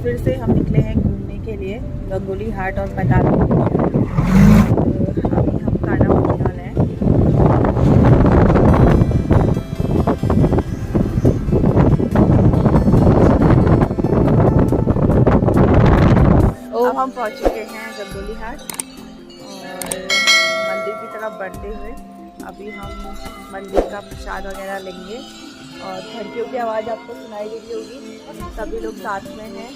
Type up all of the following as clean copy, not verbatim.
फिर से हम निकले हैं घूमने के लिए गंगोली हाट और पाताल भुवनेश्वर। अभी हम काना पहुँचने वाले हैं। अब हम पहुँच चुके हैं गंगोली हाट और मंदिर की तरफ बढ़ते हुए अभी हम मंदिर का प्रसाद वगैरह लेंगे और घंटियों की आवाज़ आपको सुनाई दे रही होगी। सभी लोग साथ में हैं,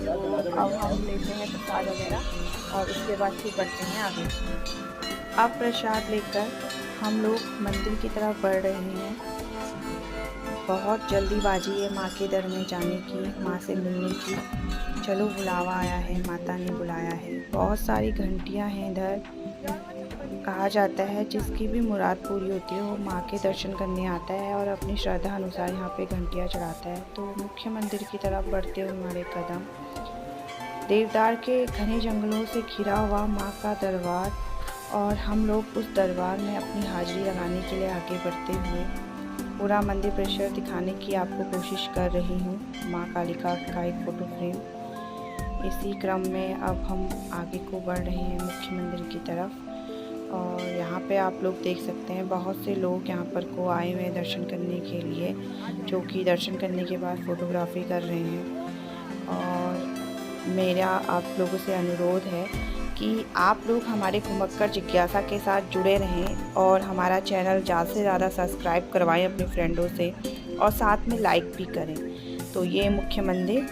तो अब हम लेते हैं प्रसाद वगैरह और उसके बाद फिर बढ़ते हैं आगे। अब प्रसाद लेकर हम लोग मंदिर की तरफ बढ़ रहे हैं। बहुत जल्दीबाजी है माँ के दर में जाने की, माँ से मिलने की। चलो बुलावा आया है, माता ने बुलाया है। बहुत सारी घंटियाँ हैं इधर। कहा जाता है जिसकी भी मुराद पूरी होती है वो माँ के दर्शन करने आता है और अपनी श्रद्धा अनुसार यहाँ पे घंटियाँ चढ़ाता है। तो मुख्य मंदिर की तरफ बढ़ते हुए हमारे कदम देवदार के घने जंगलों से घिरा हुआ माँ का दरबार, और हम लोग उस दरबार में अपनी हाजिरी लगाने के लिए आगे बढ़ते हुए पूरा मंदिर परिसर दिखाने की आपको कोशिश कर रही हूँ। माँ कालिका का एक फ़ोटो फ्रेम। इसी क्रम में अब हम आगे को बढ़ रहे हैं मुख्य मंदिर की तरफ। और यहाँ पे आप लोग देख सकते हैं बहुत से लोग यहाँ पर को आए हुए हैं दर्शन करने के लिए, जो कि दर्शन करने के बाद फ़ोटोग्राफी कर रहे हैं। और मेरा आप लोगों से अनुरोध है कि आप लोग हमारे घुमक्कर जिज्ञासा के साथ जुड़े रहें और हमारा चैनल ज़्यादा से ज़्यादा सब्सक्राइब करवाएं अपने फ्रेंडों से और साथ में लाइक भी करें। तो ये मुख्य मंदिर,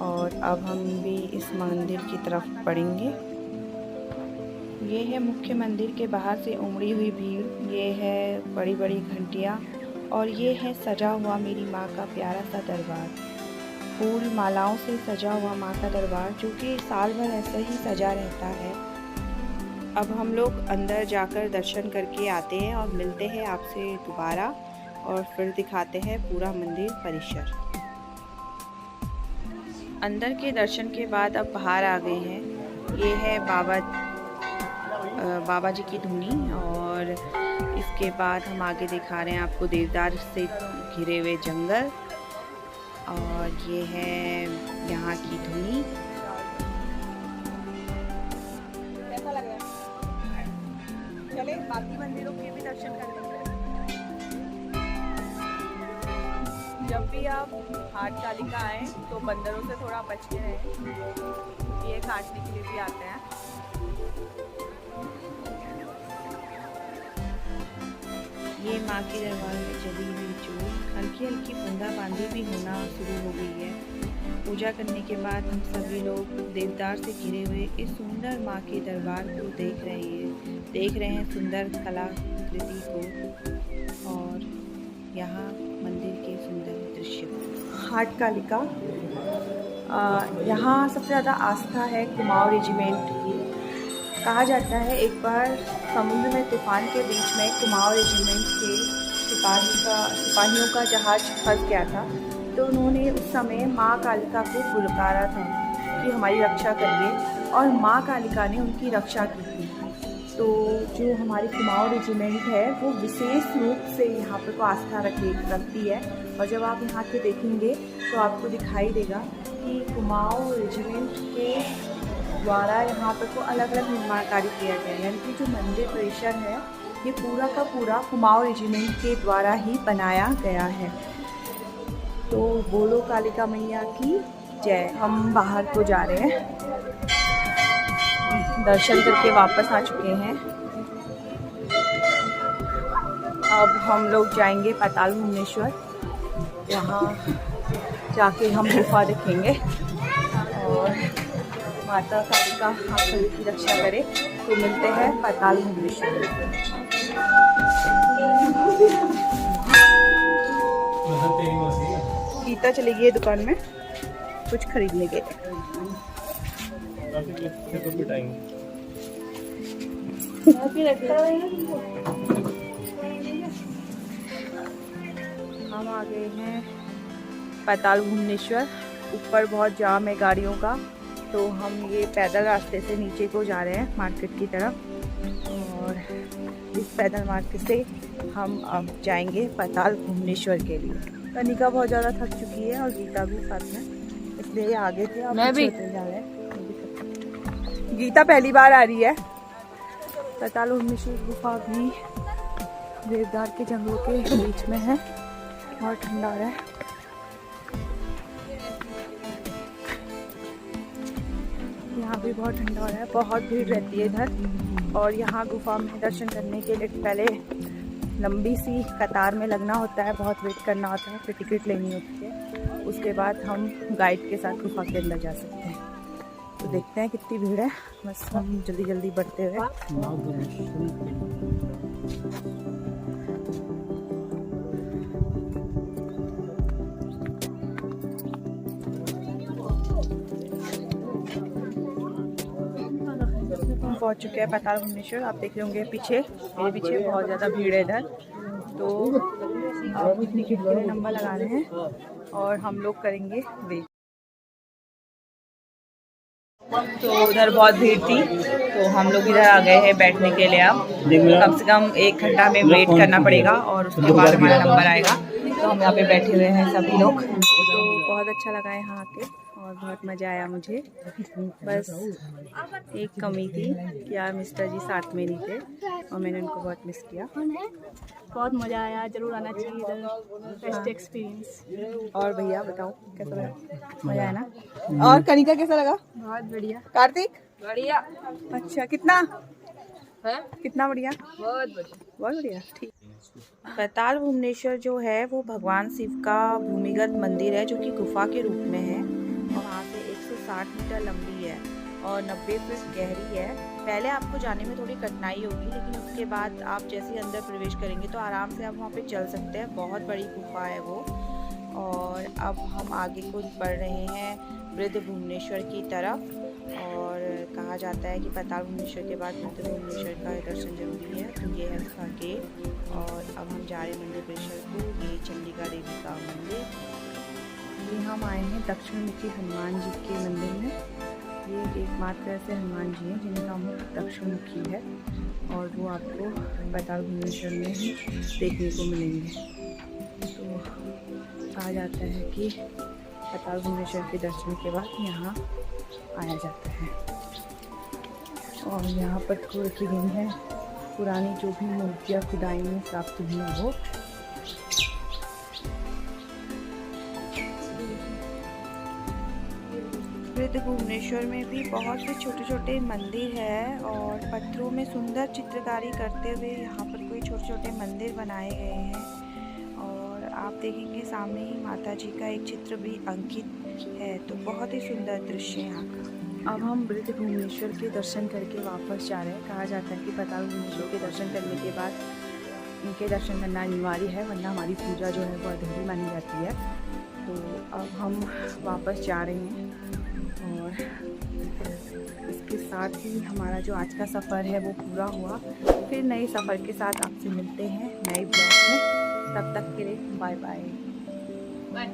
और अब हम भी इस मंदिर की तरफ बढ़ेंगे। ये है मुख्य मंदिर के बाहर से उमड़ी हुई भीड़, ये है बड़ी बड़ी घंटियाँ, और ये है सजा हुआ मेरी माँ का प्यारा सा दरबार। फूल मालाओं से सजा हुआ माँ का दरबार, जो कि साल भर ऐसा ही सजा रहता है। अब हम लोग अंदर जाकर दर्शन करके आते हैं और मिलते हैं आपसे दोबारा, और फिर दिखाते हैं पूरा मंदिर परिसर। अंदर के दर्शन के बाद अब बाहर आ गए हैं। ये है बाबा जी की धुनी, और इसके बाद हम आगे दिखा रहे हैं आपको देवदार से घिरे हुए जंगल, और ये है यहाँ की धुनी। कैसा लग रहा है? चले बाकी मंदिरों के भी दर्शन कर लेंगे। जब भी आप हाट कालिका आए तो बंदरों से थोड़ा बच के रहें, ये काटने के लिए भी आते हैं। ये माँ के दरबार में जली हुई चोट हल्की हल्की बूंदाबांदी भी होना शुरू हो गई है। पूजा करने के बाद हम सभी लोग देवदार से घिरे हुए इस सुंदर माँ के दरबार को देख रहे हैं सुंदर कलाकृति को, और यहाँ मंदिर के सुंदर दृश्य को। हाट कालिका, यहाँ सबसे ज़्यादा आस्था है कुमाऊं रेजिमेंट की। कहा जाता है एक बार समुद्र में तूफान के बीच में कुमाऊं रेजिमेंट के सिपाहियों का जहाज फंस गया था, तो उन्होंने उस समय माँ कालिका को पुकारा था कि हमारी रक्षा करिए, और माँ कालिका ने उनकी रक्षा की थी। तो जो हमारी कुमाऊं रेजिमेंट है वो विशेष रूप से यहाँ पर को आस्था रखती है। और जब आप यहाँ के देखेंगे तो आपको दिखाई देगा कि कुमाऊं रेजिमेंट के द्वारा यहाँ पर को अलग अलग निर्माण कार्य किया गया है। यानी कि जो मंदिर परिसर है ये पूरा का पूरा कुमाऊं रेजिमेंट के द्वारा ही बनाया गया है। तो बोलो कालिका मैया की जय। हम बाहर को जा रहे हैं, दर्शन करके वापस आ चुके हैं। अब हम लोग जाएंगे पाताल भुवनेश्वर, वहाँ जाके हम गुफा देखेंगे और माता कालिका आप सभी की रक्षा करे। तो मिलते हैं पाताल भुवनेश्वर। गीता चली गई है दुकान में कुछ खरीदने के लिए। हम आ गए हैं पाताल भुवनेश्वर। ऊपर बहुत जाम है गाड़ियों का, तो हम ये पैदल रास्ते से नीचे को जा रहे हैं मार्केट की तरफ, और इस पैदल मार्ग से हम अब जाएंगे पाताल भुवनेश्वर के लिए। कनिका बहुत ज़्यादा थक चुकी है और गीता भी साथ में, इसलिए ये आगे थे। अब मैं भी जा रहे हैं। गीता पहली बार आ रही है। पाताल भुवनेश्वर गुफा भी देवदार के जंगलों के बीच में है और ठंडा हो रहा है। यहाँ भी बहुत ठंडा हो रहा है, बहुत भीड़ रहती है इधर। और यहाँ गुफा में दर्शन करने के लिए पहले लंबी सी कतार में लगना होता है, बहुत वेट करना होता है, फिर टिकट लेनी होती है। उसके बाद हम गाइड के साथ गुफा के अंदर जा सकते हैं। तो देखते हैं कितनी भीड़ है, बस हम जल्दी जल्दी बढ़ते हुए। हम पहुंच चुके हैं पाताल भुवनेश्वर। आप देख रहे होंगे पीछे, मेरे पीछे बहुत ज़्यादा भीड़ है इधर। तो टिकट के लिए नंबर लगा रहे हैं और हम लोग करेंगे वेट। तो उधर बहुत भीड़ थी, तो हम लोग इधर आ गए हैं बैठने के लिए। अब कम से कम 1 घंटा में वेट करना पड़ेगा और उसके बाद हमारा नंबर आएगा। तो हम यहाँ पे बैठे हुए हैं सभी लोग। तो बहुत अच्छा लगा यहाँ आके और बहुत मज़ा आया मुझे। बस एक कमी थी कि यार मिस्टर जी साथ में नहीं थे और मैंने उनको बहुत मिस किया। बहुत मज़ा आया, जरूर आना चाहिए इधर, बेस्ट एक्सपीरियंस। और भैया बताओ कैसा लगा? मज़ा आया ना? और कनिका कैसा लगा? बहुत बढ़िया। कार्तिक बढ़िया। अच्छा, कितना है? कितना बढ़िया? बहुत बढ़िया। बहुत बढ़िया, ठीक। पाताल भुवनेश्वर जो है वो भगवान शिव का भूमिगत मंदिर है, जो कि गुफा के रूप में है और वहाँ से 160 मीटर लंबी है और 90 फीट गहरी है। पहले आपको जाने में थोड़ी कठिनाई होगी, लेकिन उसके बाद आप जैसे ही अंदर प्रवेश करेंगे तो आराम से आप वहाँ पे चल सकते हैं। बहुत बड़ी गुफा है वो। और अब हम आगे को बढ़ रहे हैं वृद्ध भुवनेश्वर की तरफ। और कहा जाता है कि पाताल भुवनेश्वर के बाद वृद्ध भुवनेश्वर का दर्शन जरूरी है। तो ये है उसका गेट। और अब हम जा रहे हैं मंदिर परिसर को। ये चंडिका देवी का मंदिर। ये हम आए हैं दक्षिण मुखी हनुमान जी के मंदिर में। ये एकमात्र ऐसे हनुमान जी हैं जिनका मुख दक्षिण मुखी है और वो आपको पाताल भुवनेश्वर में ही देखने को मिलेंगे। तो कहा जाता है कि पाताल भुवनेश्वर के दर्शन के बाद यहाँ आया जाता है। और यहाँ पर रखी गई है पुरानी जो भी मूर्तियाँ खुदाई में प्राप्त हुई हैं वो। वृद्ध भुवनेश्वर में भी बहुत से छोटे छोटे मंदिर है और पत्थरों में सुंदर चित्रकारी करते हुए यहाँ पर कोई छोटे छोटे मंदिर बनाए गए हैं। और आप देखेंगे सामने ही माता जी का एक चित्र भी अंकित है। तो बहुत ही सुंदर दृश्य है यहाँ का। अब हम वृद्ध भुवनेश्वर के दर्शन करके वापस जा रहे हैं। कहा जाता है कि पाताल भुवनेश्वर के दर्शन करने के बाद इनके दर्शन करना अनिवार्य है, वरना हमारी पूजा जो है वो अधूरी मानी जाती है। तो अब हम वापस जा रहे हैं और इसके साथ ही हमारा जो आज का सफ़र है वो पूरा हुआ। फिर नए सफ़र के साथ आपसे मिलते हैं नए ब्लॉग में। तब तक के लिए बाय बाय। बाय।